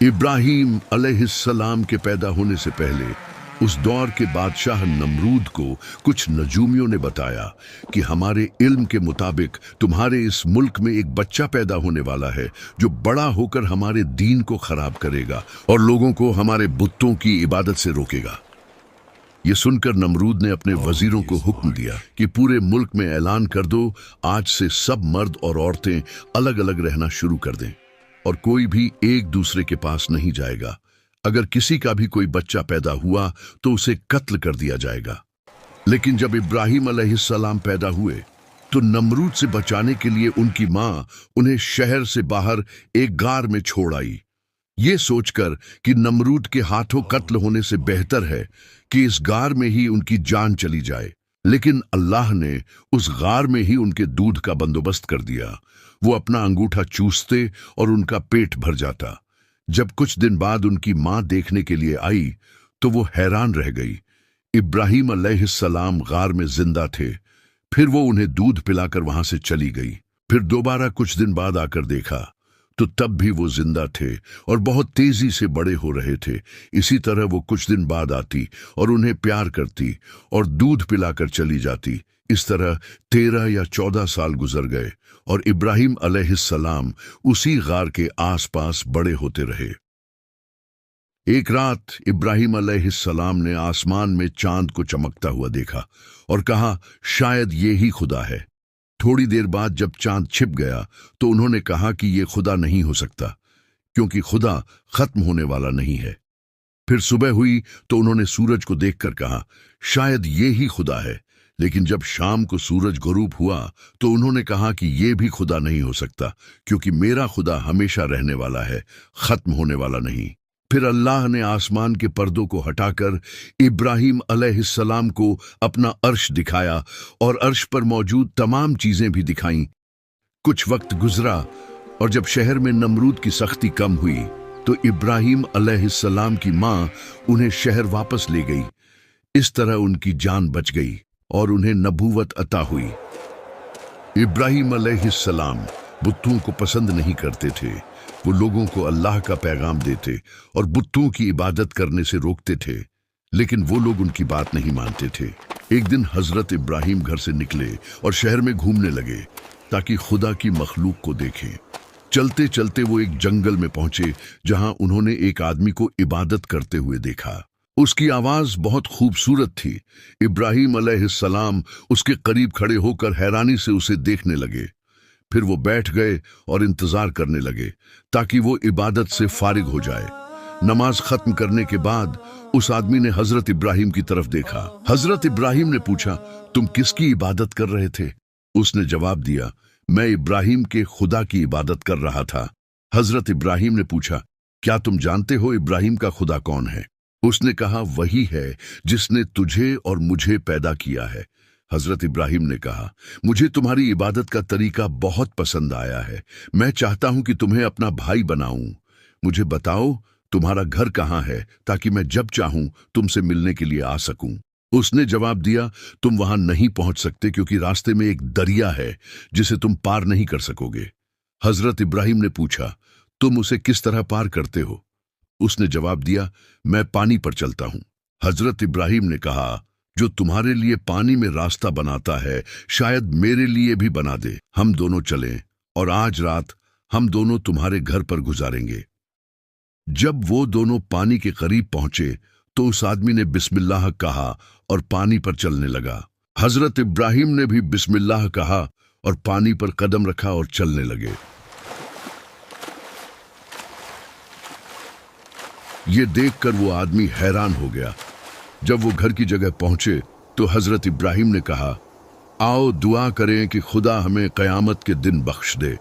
इब्राहीम अलैहिस्सलाम के पैदा होने से पहले उस दौर के बादशाह नमरूद को कुछ नजूमियों ने बताया कि हमारे इल्म के मुताबिक तुम्हारे इस मुल्क में एक बच्चा पैदा होने वाला है जो बड़ा होकर हमारे दीन को खराब करेगा और लोगों को हमारे बुतों की इबादत से रोकेगा। ये सुनकर नमरूद ने अपने वजीरों को हुक्म दिया कि पूरे मुल्क में ऐलान कर दो, आज से सब मर्द और औरतें अलग अलग रहना शुरू कर दें और कोई भी एक दूसरे के पास नहीं जाएगा। अगर किसी का भी कोई बच्चा पैदा हुआ तो उसे कत्ल कर दिया जाएगा। लेकिन जब इब्राहीम अलैहिस्सलाम पैदा हुए तो नमरूद से बचाने के लिए उनकी मां उन्हें शहर से बाहर एक गार में छोड़ आई, ये सोचकर कि नमरूद के हाथों कत्ल होने से बेहतर है कि इस गार में ही उनकी जान चली जाए। लेकिन अल्लाह ने उस गार में ही उनके दूध का बंदोबस्त कर दिया। वो अपना अंगूठा चूसते और उनका पेट भर जाता। जब कुछ दिन बाद उनकी मां देखने के लिए आई तो वो हैरान रह गई। इब्राहीम अलैहिस्सलाम गार में जिंदा थे। फिर वो उन्हें दूध पिलाकर वहां से चली गई। फिर दोबारा कुछ दिन बाद आकर देखा तो तब भी वो जिंदा थे और बहुत तेजी से बड़े हो रहे थे। इसी तरह वो कुछ दिन बाद आती और उन्हें प्यार करती और दूध पिलाकर चली जाती। इस तरह 13 या 14 साल गुजर गए और इब्राहीम अलैहिस्सलाम उसी गार के आसपास बड़े होते रहे। एक रात इब्राहीम अलैहिस्सलाम ने आसमान में चांद को चमकता हुआ देखा और कहा, शायद ये ही खुदा है। थोड़ी देर बाद जब चांद छिप गया तो उन्होंने कहा कि ये खुदा नहीं हो सकता, क्योंकि खुदा खत्म होने वाला नहीं है। फिर सुबह हुई तो उन्होंने सूरज को देखकर कहा, शायद ये ही खुदा है। लेकिन जब शाम को सूरज गुरूब हुआ तो उन्होंने कहा कि ये भी खुदा नहीं हो सकता, क्योंकि मेरा खुदा हमेशा रहने वाला है, खत्म होने वाला नहीं। फिर अल्लाह ने आसमान के पर्दों को हटाकर इब्राहीम अलैहिस्सलाम को अपना अर्श दिखाया और अर्श पर मौजूद तमाम चीजें भी दिखाईं। कुछ वक्त गुजरा और जब शहर में नमरूद की सख्ती कम हुई तो इब्राहीम अलैहिस्सलाम की मां उन्हें शहर वापस ले गई। इस तरह उनकी जान बच गई और उन्हें नबूवत अता हुई। इब्राहीम अलैहिस्सलाम बुतों को पसंद नहीं करते थे। वो लोगों को अल्लाह का पैगाम देते और बुतों की इबादत करने से रोकते थे, लेकिन वो लोग उनकी बात नहीं मानते थे। एक दिन हजरत इब्राहीम घर से निकले और शहर में घूमने लगे ताकि खुदा की मखलूक को देखें। चलते चलते वो एक जंगल में पहुंचे जहां उन्होंने एक आदमी को इबादत करते हुए देखा। उसकी आवाज बहुत खूबसूरत थी। इब्राहीम अलैहिस्सलाम उसके करीब खड़े होकर हैरानी से उसे देखने लगे। फिर वो बैठ गए और इंतजार करने लगे ताकि वो इबादत से फारिग हो जाए। नमाज खत्म करने के बाद उस आदमी ने हजरत इब्राहीम की तरफ देखा। हजरत इब्राहीम ने पूछा, तुम किसकी इबादत कर रहे थे? उसने जवाब दिया, मैं इब्राहीम के खुदा की इबादत कर रहा था। हजरत इब्राहीम ने पूछा, क्या तुम जानते हो इब्राहीम का खुदा कौन है? उसने कहा, वही है जिसने तुझे और मुझे पैदा किया है। हजरत इब्राहीम ने कहा, मुझे तुम्हारी इबादत का तरीका बहुत पसंद आया है। मैं चाहता हूं कि तुम्हें अपना भाई बनाऊं। मुझे बताओ तुम्हारा घर कहाँ है ताकि मैं जब चाहूं तुमसे मिलने के लिए आ सकूं। उसने जवाब दिया, तुम वहां नहीं पहुंच सकते क्योंकि रास्ते में एक दरिया है जिसे तुम पार नहीं कर सकोगे। हजरत इब्राहीम ने पूछा, तुम उसे किस तरह पार करते हो? उसने जवाब दिया, मैं पानी पर चलता हूं। हजरत इब्राहीम ने कहा, जो तुम्हारे लिए पानी में रास्ता बनाता है शायद मेरे लिए भी बना दे। हम दोनों चलें और आज रात हम दोनों तुम्हारे घर पर गुजारेंगे। जब वो दोनों पानी के करीब पहुंचे तो उस आदमी ने बिस्मिल्लाह कहा और पानी पर चलने लगा। हजरत इब्राहीम ने भी बिस्मिल्लाह कहा और पानी पर कदम रखा और चलने लगे। ये देखकर वो आदमी हैरान हो गया। जब वो घर की जगह पहुंचे तो हजरत इब्राहीम ने कहा, आओ दुआ करें कि खुदा हमें क़यामत के दिन बख्श दे।